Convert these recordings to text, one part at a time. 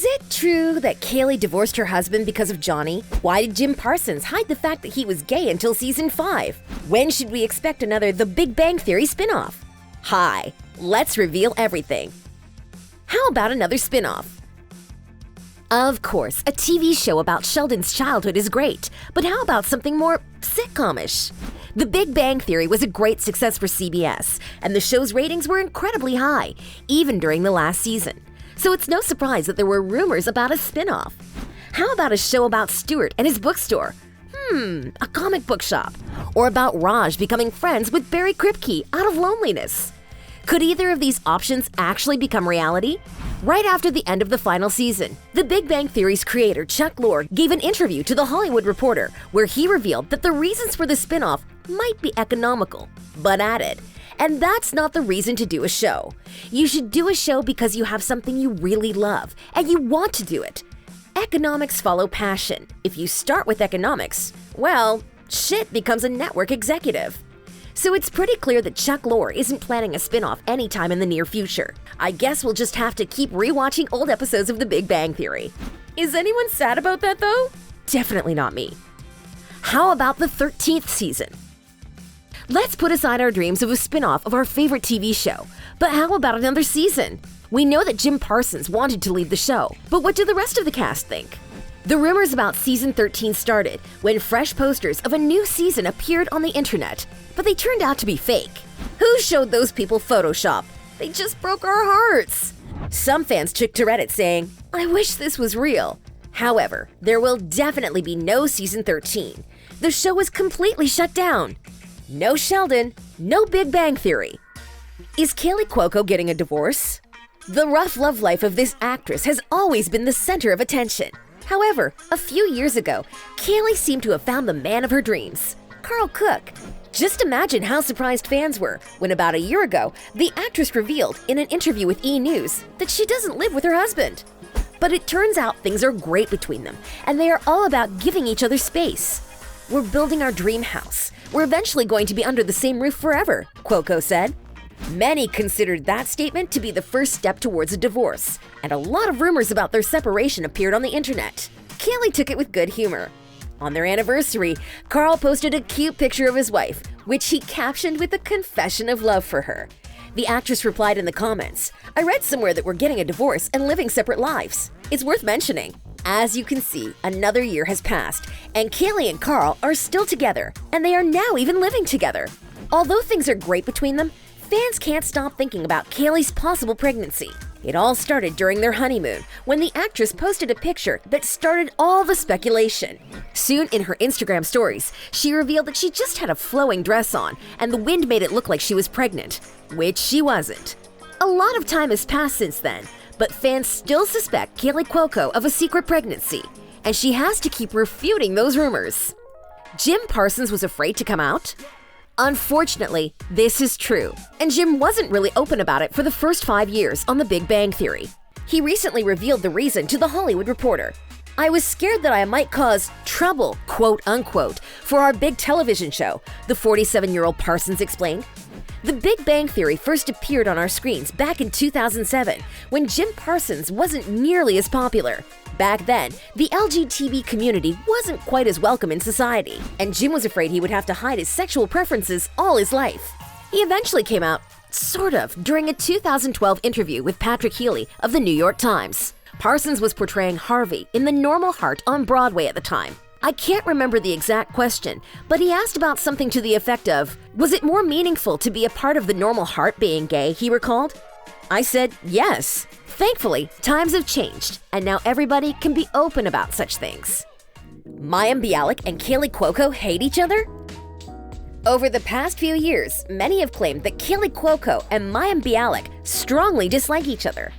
Is it true that Kaley divorced her husband because of Johnny? Why did Jim Parsons hide the fact that he was gay until season 5? When should we expect another The Big Bang Theory spinoff? Hi, let's reveal everything. How about another spinoff? Of course, a TV show about Sheldon's childhood is great, but how about something more sitcom-ish? The Big Bang Theory was a great success for CBS, and the show's ratings were incredibly high, even during the last season. So it's no surprise that there were rumors about a spin-off. How about a show about Stuart and his bookstore? A comic book shop. Or about Raj becoming friends with Barry Kripke out of loneliness. Could either of these options actually become reality? Right after the end of the final season, The Big Bang Theory's creator Chuck Lorre gave an interview to The Hollywood Reporter where he revealed that the reasons for the spin-off might be economical, but added, and that's not the reason to do a show. You should do a show because you have something you really love and you want to do it. Economics follow passion. If you start with economics, well, shit becomes a network executive. So it's pretty clear that Chuck Lorre isn't planning a spin-off anytime in the near future. I guess we'll just have to keep rewatching old episodes of The Big Bang Theory. Is anyone sad about that though? Definitely not me. How about the 13th season? Let's put aside our dreams of a spin-off of our favorite TV show, but how about another season? We know that Jim Parsons wanted to leave the show, but what do the rest of the cast think? The rumors about season 13 started when fresh posters of a new season appeared on the internet, but they turned out to be fake. Who showed those people Photoshop? They just broke our hearts. Some fans took to Reddit saying, "I wish this was real." However, there will definitely be no season 13. The show is completely shut down. No Sheldon, no Big Bang Theory. Is Kaley Cuoco getting a divorce? The rough love life of this actress has always been the center of attention. However, a few years ago, Kaley seemed to have found the man of her dreams, Carl Cook. Just imagine how surprised fans were when about a year ago, the actress revealed in an interview with E! News that she doesn't live with her husband. But it turns out things are great between them, and they are all about giving each other space. "We're building our dream house. We're eventually going to be under the same roof forever," Cuoco said. Many considered that statement to be the first step towards a divorce, and a lot of rumors about their separation appeared on the internet. Kaley took it with good humor. On their anniversary, Carl posted a cute picture of his wife, which he captioned with a confession of love for her. The actress replied in the comments, "I read somewhere that we're getting a divorce and living separate lives. It's worth mentioning." As you can see, another year has passed, and Kaley and Carl are still together, and they are now even living together. Although things are great between them, fans can't stop thinking about Kaley's possible pregnancy. It all started during their honeymoon, when the actress posted a picture that started all the speculation. Soon in her Instagram stories, she revealed that she just had a flowing dress on, and the wind made it look like she was pregnant, which she wasn't. A lot of time has passed since then, but fans still suspect Kaley Cuoco of a secret pregnancy, and she has to keep refuting those rumors. Jim Parsons was afraid to come out? Unfortunately, this is true, and Jim wasn't really open about it for the first 5 years on The Big Bang Theory. He recently revealed the reason to The Hollywood Reporter. "I was scared that I might cause trouble, quote unquote, for our big television show," the 47-year-old Parsons explained. The Big Bang Theory first appeared on our screens back in 2007, when Jim Parsons wasn't nearly as popular. Back then, the LGBT community wasn't quite as welcome in society, and Jim was afraid he would have to hide his sexual preferences all his life. He eventually came out, sort of, during a 2012 interview with Patrick Healy of the New York Times. Parsons was portraying Harvey in The Normal Heart on Broadway at the time. I can't remember the exact question, but he asked about something to the effect of, "Was it more meaningful to be a part of The Normal Heart being gay?" he recalled. I said, "Yes." Thankfully, times have changed, and now everybody can be open about such things. Mayim Bialik and Kaley Cuoco hate each other? Over the past few years, many have claimed that Kaley Cuoco and Mayim Bialik strongly dislike each other.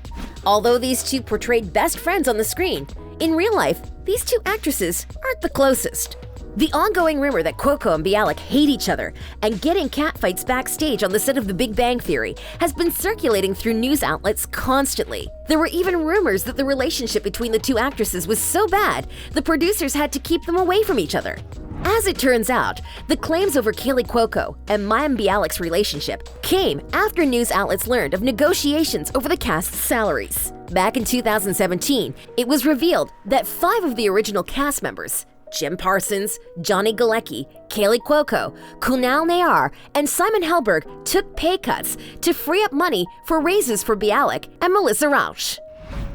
Although these two portrayed best friends on the screen, in real life, these two actresses aren't the closest. The ongoing rumor that Cuoco and Bialik hate each other and get in catfights backstage on the set of The Big Bang Theory has been circulating through news outlets constantly. There were even rumors that the relationship between the two actresses was so bad, the producers had to keep them away from each other. As it turns out, the claims over Kaley Cuoco and Mayim Bialik's relationship came after news outlets learned of negotiations over the cast's salaries. Back in 2017, it was revealed that 5 of the original cast members, Jim Parsons, Johnny Galecki, Kaley Cuoco, Kunal Nayyar, and Simon Helberg, took pay cuts to free up money for raises for Bialik and Melissa Rauch.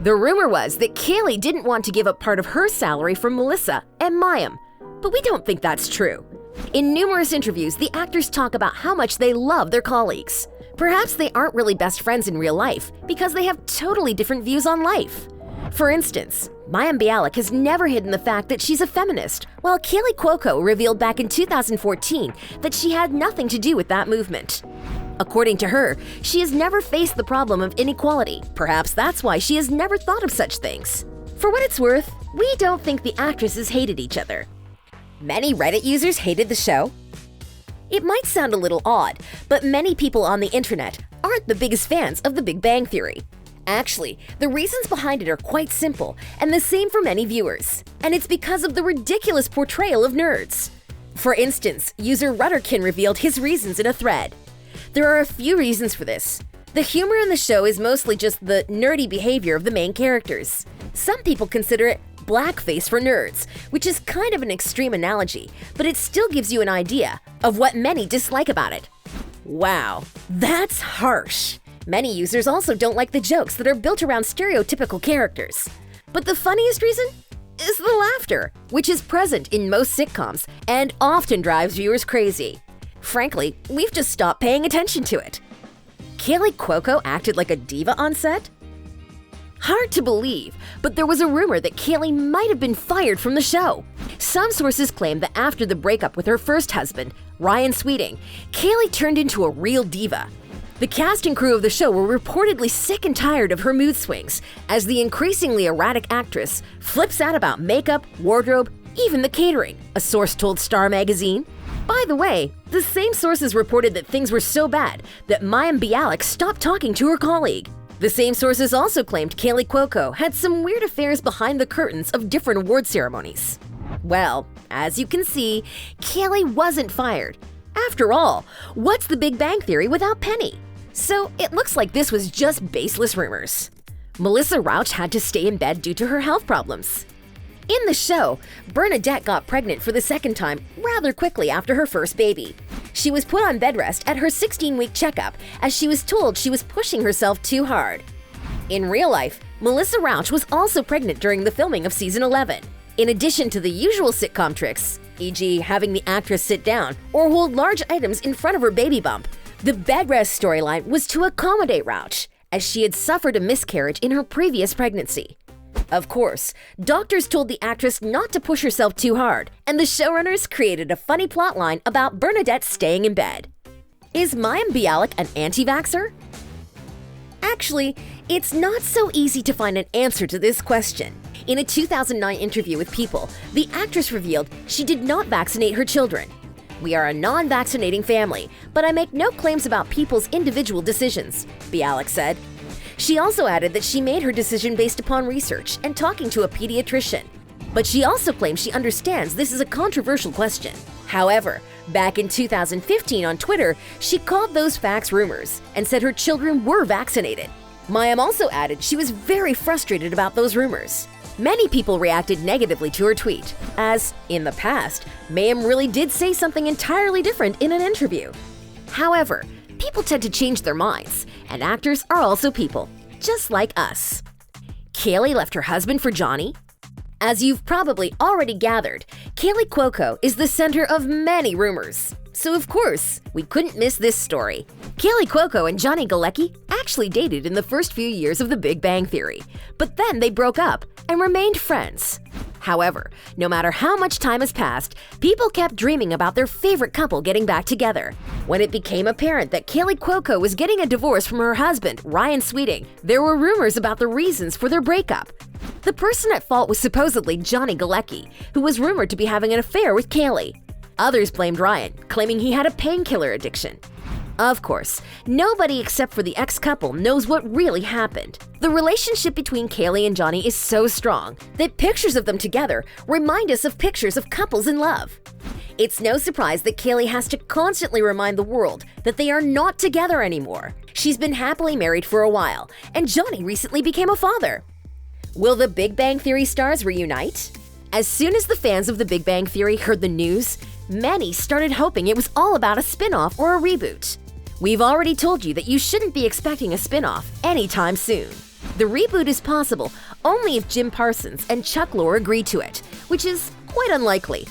The rumor was that Kaley didn't want to give up part of her salary for Melissa and Mayim, but we don't think that's true. In numerous interviews, the actors talk about how much they love their colleagues. Perhaps they aren't really best friends in real life because they have totally different views on life. For instance, Mayim Bialik has never hidden the fact that she's a feminist, while Kaley Cuoco revealed back in 2014 that she had nothing to do with that movement. According to her, she has never faced the problem of inequality. Perhaps that's why she has never thought of such things. For what it's worth, we don't think the actresses hated each other. Many Reddit users hated the show. It might sound a little odd, but many people on the internet aren't the biggest fans of The Big Bang Theory. Actually, the reasons behind it are quite simple and the same for many viewers. And it's because of the ridiculous portrayal of nerds. For instance, user Rudderkin revealed his reasons in a thread. There are a few reasons for this. The humor in the show is mostly just the nerdy behavior of the main characters. Some people consider it blackface for nerds, which is kind of an extreme analogy, but it still gives you an idea of what many dislike about it. Wow, that's harsh. Many users also don't like the jokes that are built around stereotypical characters. But the funniest reason is the laughter, which is present in most sitcoms and often drives viewers crazy. Frankly, we've just stopped paying attention to it. Kaley Cuoco acted like a diva on set? Hard to believe, but there was a rumor that Kaley might have been fired from the show. Some sources claim that after the breakup with her first husband, Ryan Sweeting, Kaley turned into a real diva. The cast and crew of the show were reportedly sick and tired of her mood swings, as the increasingly erratic actress flips out about makeup, wardrobe, even the catering, a source told Star magazine. By the way, the same sources reported that things were so bad that Mayim Bialik stopped talking to her colleague. The same sources also claimed Kaley Cuoco had some weird affairs behind the curtains of different award ceremonies. Well, as you can see, Kaley wasn't fired. After all, what's The Big Bang Theory without Penny? So it looks like this was just baseless rumors. Melissa Rauch had to stay in bed due to her health problems. In the show, Bernadette got pregnant for the second time rather quickly after her first baby. She was put on bed rest at her 16-week checkup as she was told she was pushing herself too hard. In real life, Melissa Rauch was also pregnant during the filming of season 11. In addition to the usual sitcom tricks, e.g. having the actress sit down or hold large items in front of her baby bump, the bed rest storyline was to accommodate Rauch, as she had suffered a miscarriage in her previous pregnancy. Of course, doctors told the actress not to push herself too hard, and the showrunners created a funny plotline about Bernadette staying in bed. Is Mayim Bialik an anti-vaxxer? Actually, it's not so easy to find an answer to this question. In a 2009 interview with People, the actress revealed she did not vaccinate her children. "We are a non-vaccinating family, but I make no claims about people's individual decisions," Bialik said. She also added that she made her decision based upon research and talking to a pediatrician. But she also claims she understands this is a controversial question. However, back in 2015 on Twitter, she called those facts rumors and said her children were vaccinated. Mayim also added she was very frustrated about those rumors. Many people reacted negatively to her tweet, as, in the past, Mayim really did say something entirely different in an interview. However, people tend to change their minds, and actors are also people, just like us. Kaley left her husband for Johnny? As you've probably already gathered, Kaley Cuoco is the center of many rumors. So of course, we couldn't miss this story. Kaley Cuoco and Johnny Galecki actually dated in the first few years of The Big Bang Theory, but then they broke up and remained friends. However, no matter how much time has passed, people kept dreaming about their favorite couple getting back together. When it became apparent that Kaley Cuoco was getting a divorce from her husband, Ryan Sweeting, there were rumors about the reasons for their breakup. The person at fault was supposedly Johnny Galecki, who was rumored to be having an affair with Kaley. Others blamed Ryan, claiming he had a painkiller addiction. Of course, nobody except for the ex-couple knows what really happened. The relationship between Kaley and Johnny is so strong that pictures of them together remind us of pictures of couples in love. It's no surprise that Kaley has to constantly remind the world that they are not together anymore. She's been happily married for a while, and Johnny recently became a father. Will the Big Bang Theory stars reunite? As soon as the fans of The Big Bang Theory heard the news, many started hoping it was all about a spin-off or a reboot. We've already told you that you shouldn't be expecting a spin-off anytime soon. The reboot is possible only if Jim Parsons and Chuck Lorre agree to it, which is quite unlikely.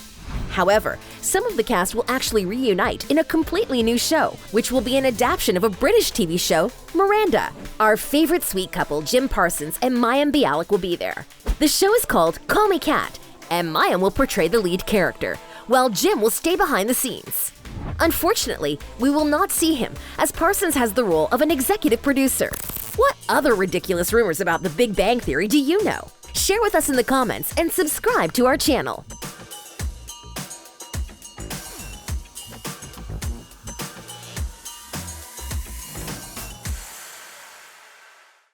However, some of the cast will actually reunite in a completely new show, which will be an adaptation of a British TV show, Miranda. Our favorite sweet couple, Jim Parsons and Mayim Bialik, will be there. The show is called Call Me Kat, and Mayim will portray the lead character, while Jim will stay behind the scenes. Unfortunately, we will not see him, as Parsons has the role of an executive producer. What other ridiculous rumors about The Big Bang Theory do you know? Share with us in the comments and subscribe to our channel.